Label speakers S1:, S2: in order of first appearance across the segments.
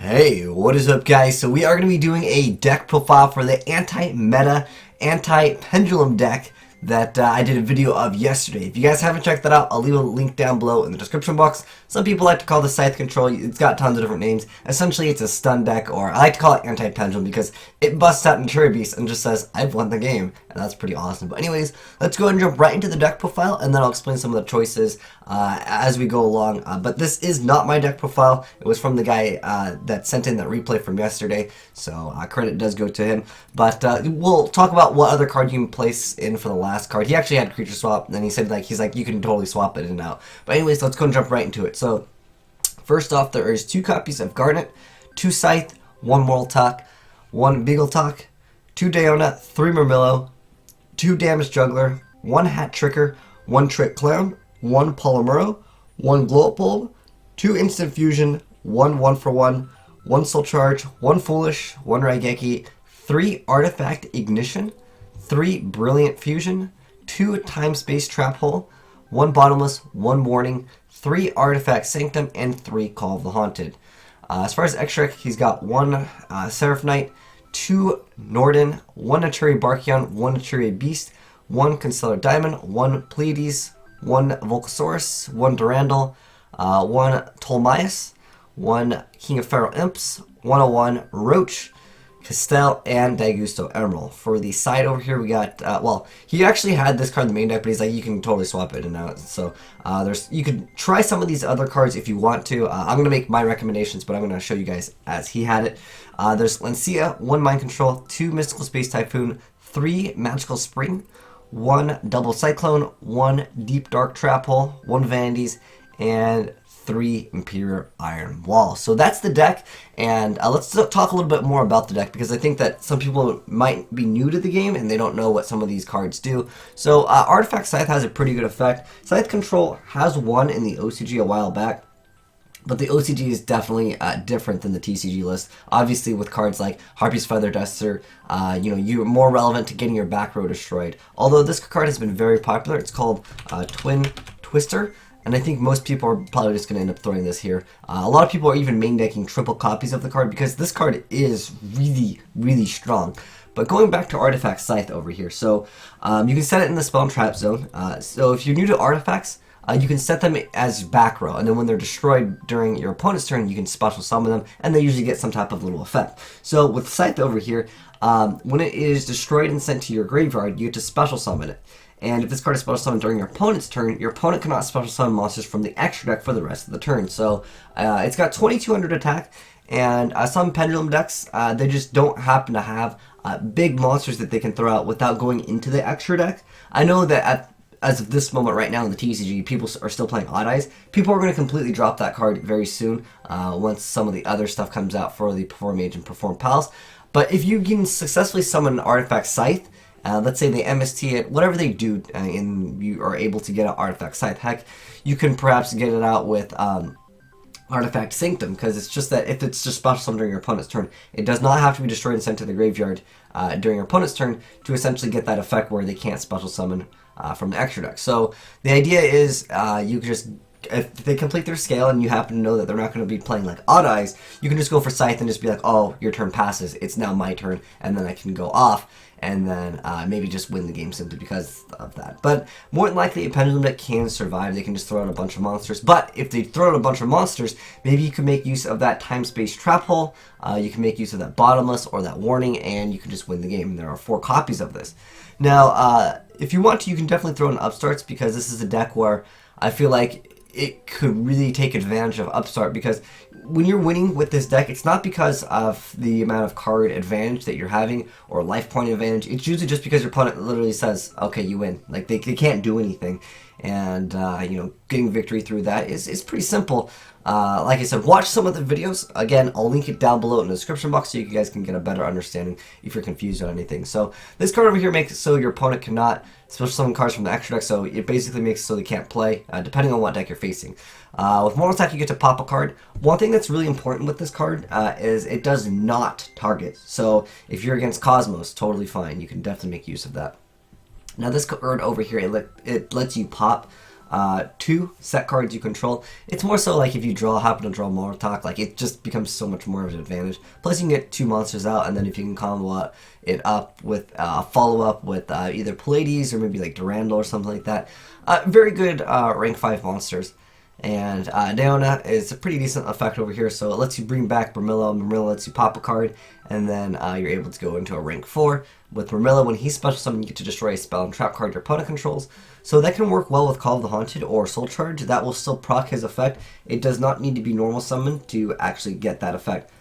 S1: Hey, what is up guys? So we are going to be doing a deck profile for the anti-meta, anti-pendulum deck that I did a video of yesterday. If you guys haven't checked that out, I'll leave a link down below in the description box. Some people like to call this Scythe Control. It's got tons of different names. Essentially, it's a stun deck, or I like to call it anti-pendulum because it busts out Mature Beast and just says, I've won the game. And that's pretty awesome. But anyways, let's go ahead and jump right into the deck profile, and then I'll explain some of the choices as we go along. But this is not my deck profile. It was from the guy that sent in that replay from yesterday, so credit does go to him. But we'll talk about what other card you can place in for the last card. He actually had creature swap, and then he said he's like you can totally swap it in and out. But anyways, let's go and jump right into it. So first off, there is 2 copies of Garnet, 2 Scythe, 1 Moral Talk, 1 Beagle Talk, 2 Deona, 3 Murmillo, 2 Damage Juggler, 1 Hat Tricker, 1 Trick Clown, 1 Polymero, 1 Glow Up Bulb, 2 Instant Fusion, 1 1-for-1, 1 Soul Charge, 1 Foolish, 1 Raigeki, 3 Artifact Ignition, 3 Brilliant Fusion, 2 Time Space Trap Hole, 1 Bottomless, 1 Warning, 3 Artifact Sanctum, and 3 Call of the Haunted. As far as extra, he's got 1 Seraph Knight, 2 Norden, 1 Naturi Barkion, 1 Naturi Beast, 1 Constellar Diamond, 1 Pleiades, 1 Volcasaurus, 1 Durandal, 1 Tolmaeus, 1 King of Feral Imps, 101 Roach, Castell, and Daigusto Emerald. For the side over here, we got, well, he actually had this card in the main deck, but he's like, you can totally swap it in and out. So, you could try some of these other cards if you want to. I'm going to make my recommendations, but I'm going to show you guys as he had it. There's Lancia, 1 Mind Control, 2 Mystical Space Typhoon, 3 Magical Spring, 1 Double Cyclone, 1 Deep Dark Trap Hole, 1 Vanities, and 3 Imperial Iron Wall. So that's the deck, and let's talk a little bit more about the deck, because I think that some people might be new to the game and they don't know what some of these cards do. So Artifact Scythe has a pretty good effect. Scythe Control has won in the OCG a while back, but the OCG is definitely different than the TCG list. Obviously, with cards like Harpy's Feather Duster, you're more relevant to getting your back row destroyed. Although this card has been very popular, it's called Twin Twister. And I think most people are probably just going to end up throwing this here. A lot of people are even main decking triple copies of the card because this card is really, really strong. But going back to Artifact Scythe over here, so you can set it in the Spell and Trap zone. So if you're new to artifacts, you can set them as back row, and then when they're destroyed during your opponent's turn, you can special summon them, and they usually get some type of little effect. So with Scythe over here, when it is destroyed and sent to your graveyard, you get to special summon it. And if this card is special summoned during your opponent's turn, your opponent cannot special summon monsters from the extra deck for the rest of the turn. So it's got 2200 attack, and some Pendulum decks, they just don't happen to have big monsters that they can throw out without going into the extra deck. I know that as of this moment right now in the TCG, people are still playing Odd Eyes. People are going to completely drop that card very soon once some of the other stuff comes out for the Perform Mage and Perform Pals. But if you can successfully summon an Artifact Scythe, let's say they MST it, whatever they do, and you are able to get an Artifact Scythe. Heck, you can perhaps get it out with Artifact Sanctum, because it's just that if it's just special summoned during your opponent's turn, it does not have to be destroyed and sent to the graveyard during your opponent's turn to essentially get that effect where they can't special summon from the extra deck. So the idea is you just, if they complete their scale and you happen to know that they're not going to be playing like Odd Eyes, you can just go for Scythe and just be like, oh, your turn passes, it's now my turn, and then I can go off and then maybe just win the game simply because of that. But more than likely, a Pendulum deck can survive. They can just throw out a bunch of monsters. But if they throw out a bunch of monsters, maybe you can make use of that Time Space Trap Hole, you can make use of that Bottomless or that Warning, and you can just win the game. And there are 4 copies of this. Now, if you want to, you can definitely throw in Upstarts, because this is a deck where I feel like it could really take advantage of Upstart, because when you're winning with this deck, it's not because of the amount of card advantage that you're having or life point advantage. It's usually just because your opponent literally says, okay, you win. Like, they can't do anything. And, getting victory through that is pretty simple. Like I said, watch some of the videos. Again, I'll link it down below in the description box so you guys can get a better understanding if you're confused on anything. So this card over here makes it so your opponent cannot special summon cards from the extra deck, so it basically makes it so they can't play, depending on what deck you're facing. With Mortal Attack, you get to pop a card. One thing that's really important with this card is it does not target. So if you're against Cosmos, totally fine. You can definitely make use of that. Now this card over here, it lets you pop 2 set cards you control. It's more so like if you happen to draw Molotov, like it just becomes so much more of an advantage. Plus you can get 2 monsters out, and then if you can combo it up with follow up with either Pallades or maybe like Durandal or something like that. Very good rank 5 monsters. And Deona is a pretty decent effect over here, so it lets you bring back Bramilla. Bramilla lets you pop a card, and then you're able to go into a rank 4. With Bramilla, when he's special summoned, you get to destroy a spell and trap card your opponent controls. So that can work well with Call of the Haunted or Soul Charge. That will still proc his effect. It does not need to be normal summoned to actually get that effect.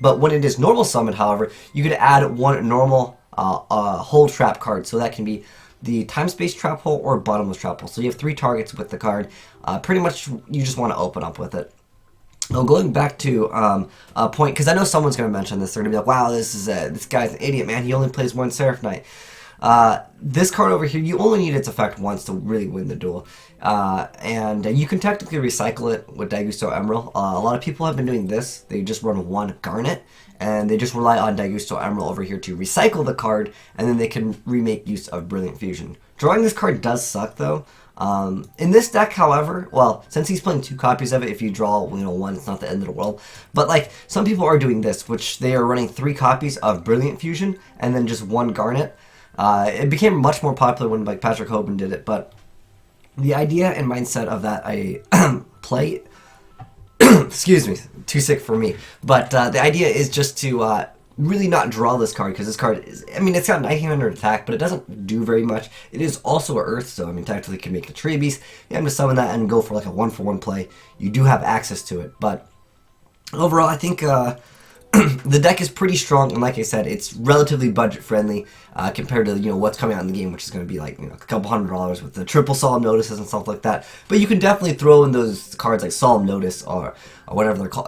S1: But when it is normal summoned, however, you could add 1 normal hole trap card, so that can be the time space trap hole or bottomless trap hole. So you have 3 targets with the card. Pretty much you just want to open up with it. Now going back to a point, because I know someone's going to mention this. They're going to be like, wow, this guy's an idiot, man. He only plays 1 Seraph Knight. This card over here, you only need its effect once to really win the duel. And you can technically recycle it with Daigusto Emerald. A lot of people have been doing this. They just run 1 Garnet, and they just rely on Daigusto Emerald over here to recycle the card, and then they can remake use of Brilliant Fusion. Drawing this card does suck, though. In this deck, however, well, since he's playing 2 copies of it, if you draw 1, it's not the end of the world. But like some people are doing this, which they are running 3 copies of Brilliant Fusion and then just 1 Garnet. It became much more popular when like Patrick Hoban did it, but the idea and mindset of that I play, excuse me, too sick for me. But the idea is just to really not draw this card, because this card is, I mean, it's got 1900 attack, but it doesn't do very much. It is also an Earth, so I mean, technically, it can make a tree beast. You have to summon that and go for like a 1-for-1 play. You do have access to it, but overall, I think the deck is pretty strong, and like I said, it's relatively budget friendly compared to what's coming out in the game, which is going to be like a couple $100 with the triple Solemn Notices and stuff like that. But you can definitely throw in those cards like Solemn Notice or whatever they're called.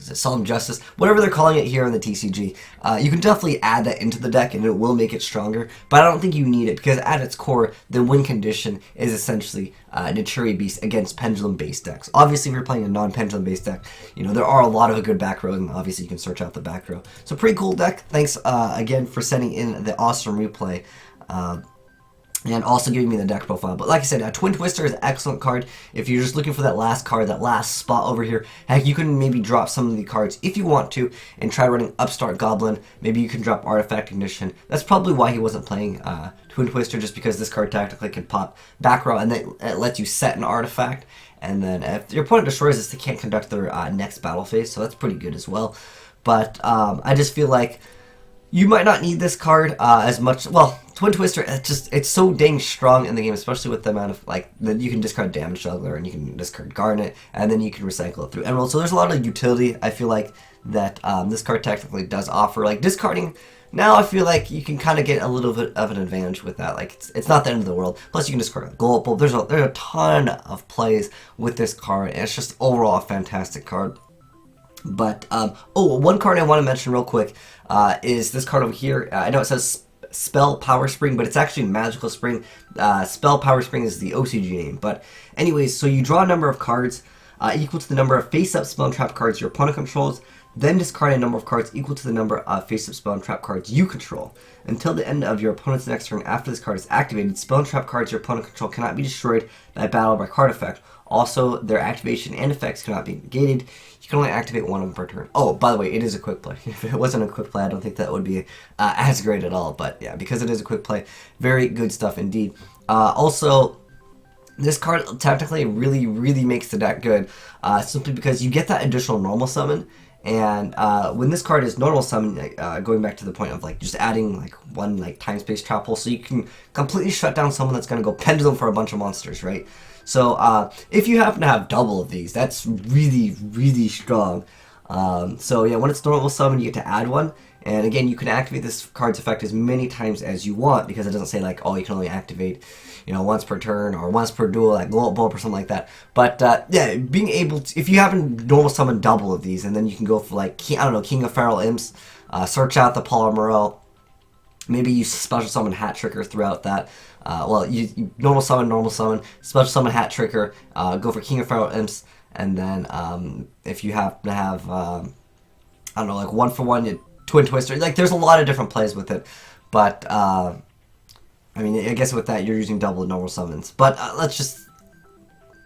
S1: Is it Solemn Justice? Whatever they're calling it here in the TCG. You can definitely add that into the deck and it will make it stronger, but I don't think you need it, because at its core, the win condition is essentially Naturi Beast against Pendulum-based decks. Obviously, if you're playing a non-Pendulum based deck, there are a lot of good back rows, and obviously you can search out the back row. So pretty cool deck. Thanks again for sending in the awesome replay. And also giving me the deck profile. But like I said, Twin Twister is an excellent card. If you're just looking for that last card, that last spot over here, heck, you can maybe drop some of the cards if you want to and try running Upstart Goblin. Maybe you can drop Artifact Ignition. That's probably why he wasn't playing Twin Twister, just because this card tactically can pop back row, and then it lets you set an artifact. And then if your opponent destroys this, they can't conduct their next battle phase, so that's pretty good as well. But I just feel like you might not need this card as much. Well, Twin Twister, it's so dang strong in the game, especially with the amount of, like, that you can discard Damage Juggler, and you can discard Garnet, and then you can recycle it through Emerald. So there's a lot of utility, I feel like, that this card technically does offer. Like, discarding, now I feel like you can kind of get a little bit of an advantage with that. Like, it's not the end of the world. Plus, you can discard a Gold Bulb. There's a ton of plays with this card, and it's just overall a fantastic card. But, one card I want to mention real quick is this card over here. I know it says Spell Power Spring, but it's actually Magical Spring. Spell Power Spring is the OCG name. But anyways, so you draw a number of cards equal to the number of face-up spell and trap cards your opponent controls, then discard a number of cards equal to the number of face-up spell and trap cards you control. Until the end of your opponent's next turn after this card is activated, spell and trap cards your opponent control cannot be destroyed by battle or by card effect. Also, their activation and effects cannot be negated. You can only activate 1 of them per turn. Oh, by the way, it is a quick play. If it wasn't a quick play, I don't think that would be as great at all. But yeah, because it is a quick play, very good stuff indeed. Also, this card technically really makes the deck good, simply because you get that additional normal summon. And when this card is normal summon, going back to the point of like just adding like 1 like time space trap hole, so you can completely shut down someone that's going to go Pendulum for a bunch of monsters, right? So if you happen to have double of these, that's really strong. So yeah, when it's normal summon, you get to add 1. And again, you can activate this card's effect as many times as you want, because it doesn't say like, oh, you can only activate, once per turn or once per duel, like Glow Up Bulb or something like that. But yeah, being able to, if you happen to normal summon double of these, and then you can go for like, King of Feral Imps, search out the Paul Morel, maybe you special summon Hat Tricker throughout that. Well, you normal summon, special summon Hat Tricker, go for King of Feral Imps, and then if you happen to have, I don't know, like 1-for-1, Twin Twister. Like, there's a lot of different plays with it, but I mean, I guess with that, you're using double normal summons. But let's just...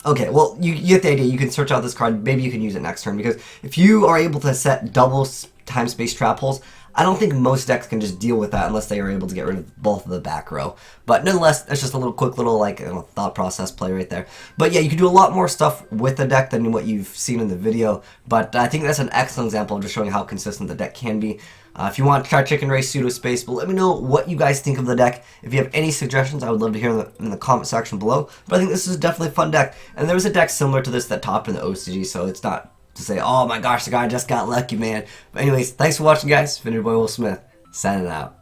S1: Okay, well, you get the idea. You can search out this card. Maybe you can use it next turn, because if you are able to set double time space trap holes, I don't think most decks can just deal with that unless they are able to get rid of both of the back row. But nonetheless, that's just a little quick little like thought process play right there. But yeah, you can do a lot more stuff with the deck than what you've seen in the video. But I think that's an excellent example of just showing how consistent the deck can be. If you want to try Chicken Race Pseudo Space, but let me know what you guys think of the deck. If you have any suggestions, I would love to hear them in the comment section below. But I think this is definitely a fun deck. And there was a deck similar to this that topped in the OCG, so it's not to say, oh my gosh, the guy just got lucky, man. But anyways, thanks for watching, guys. It's been your boy Will Smith, signing out.